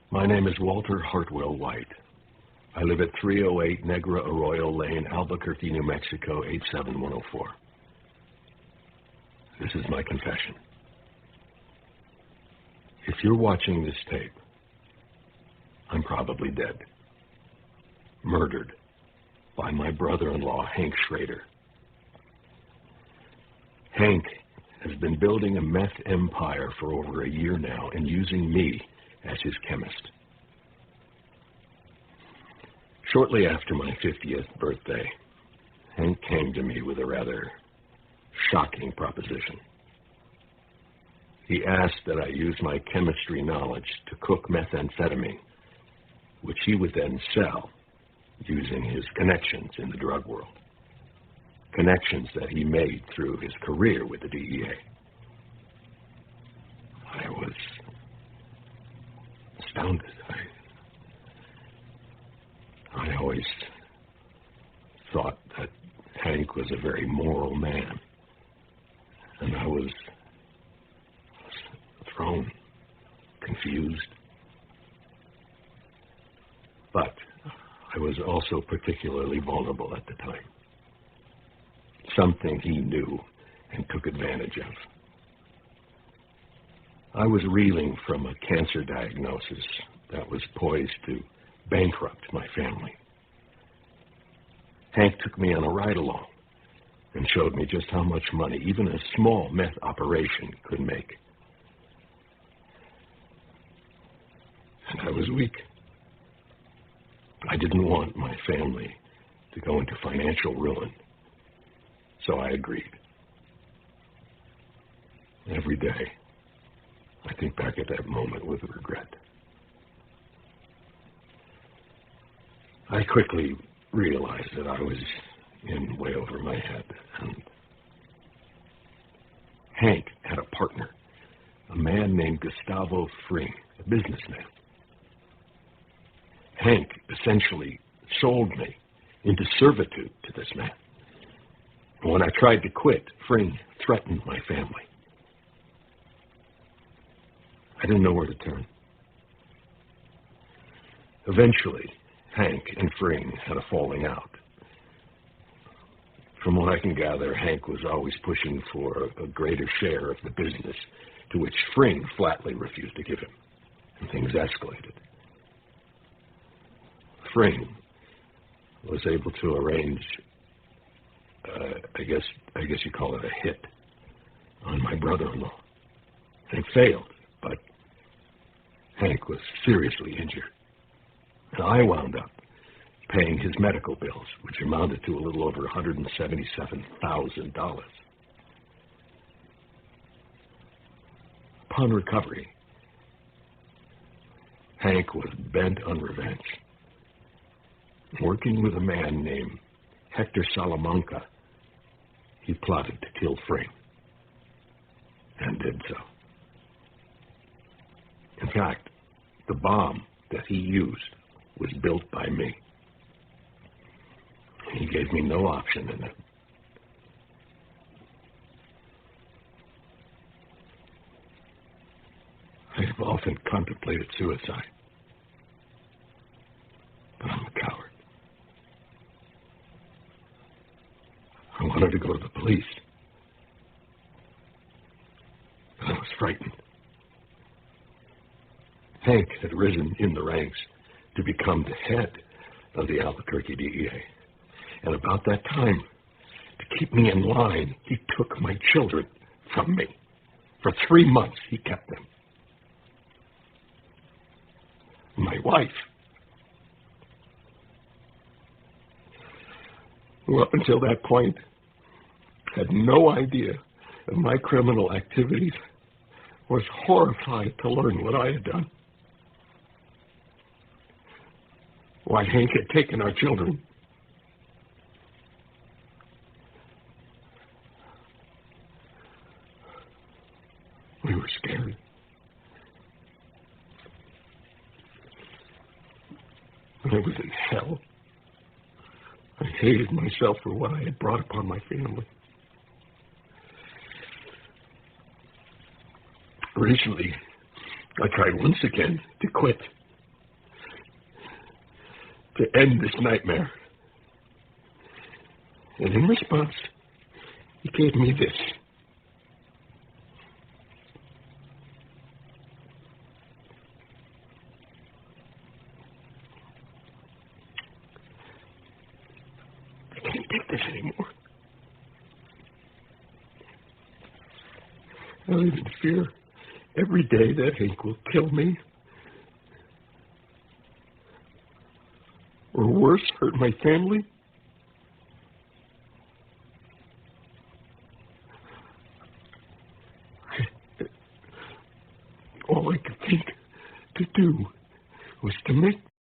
My name is Walter Hartwell White. I live at 308 Negra Arroyo Lane, Albuquerque, New Mexico, 87104. This is my confession. If you're watching this tape, I'm probably dead. Murdered by my brother-in-law, Hank Schrader. Hank has been building a meth empire for over a year now and using me as his chemist. Shortly after my 50th birthday, Hank came to me with a rather shocking proposition. He asked that I use my chemistry knowledge to cook methamphetamine, which he would then sell using his connections in the drug world. Connections that he made through his career with the DEA. I was astounded. I always thought that Hank was a very moral man, and I was thrown, confused. But I was also particularly vulnerable at the time. Something he knew and took advantage of. I was reeling from a cancer diagnosis that was poised to bankrupt my family. Hank took me on a ride-along and showed me just how much money even a small meth operation could make. And I was weak. I didn't want my family to go into financial ruin. So I agreed. Every day, I think back at that moment with regret. I quickly realized that I was in way over my head, and Hank had a partner, a man named Gustavo Fring, a businessman. Hank essentially sold me into servitude to this man. When I tried to quit, Fring threatened my family. I didn't know where to turn. Eventually, Hank and Fring had a falling out. From what I can gather, Hank was always pushing for a greater share of the business, to which Fring flatly refused to give him, and things escalated. Fring was able to arrange I guess you call it a hit on my brother-in-law. And it failed, but Hank was seriously injured. And I wound up paying his medical bills, which amounted to a little over $177,000. Upon recovery, Hank was bent on revenge. Working with a man named Hector Salamanca, he plotted to kill Fring, and did so. In fact, the bomb that he used was built by me. He gave me no option in it. I have often contemplated suicide, but I'm a coward. I wanted to go to the police, but I was frightened. Hank had risen in the ranks to become the head of the Albuquerque DEA. And about that time, to keep me in line, he took my children from me. For 3 months, he kept them. My wife, who up until that point had no idea of my criminal activities, was horrified to learn what I had done. Why Hank had taken our children. We were scared. I was in hell. I hated myself for what I had brought upon my family. Recently, I tried once again to quit, to end this nightmare. And in response, he gave me this. I can't take this anymore. I live in fear every day that Hank will kill me. Or worse, hurt my family. All I could think to do was to make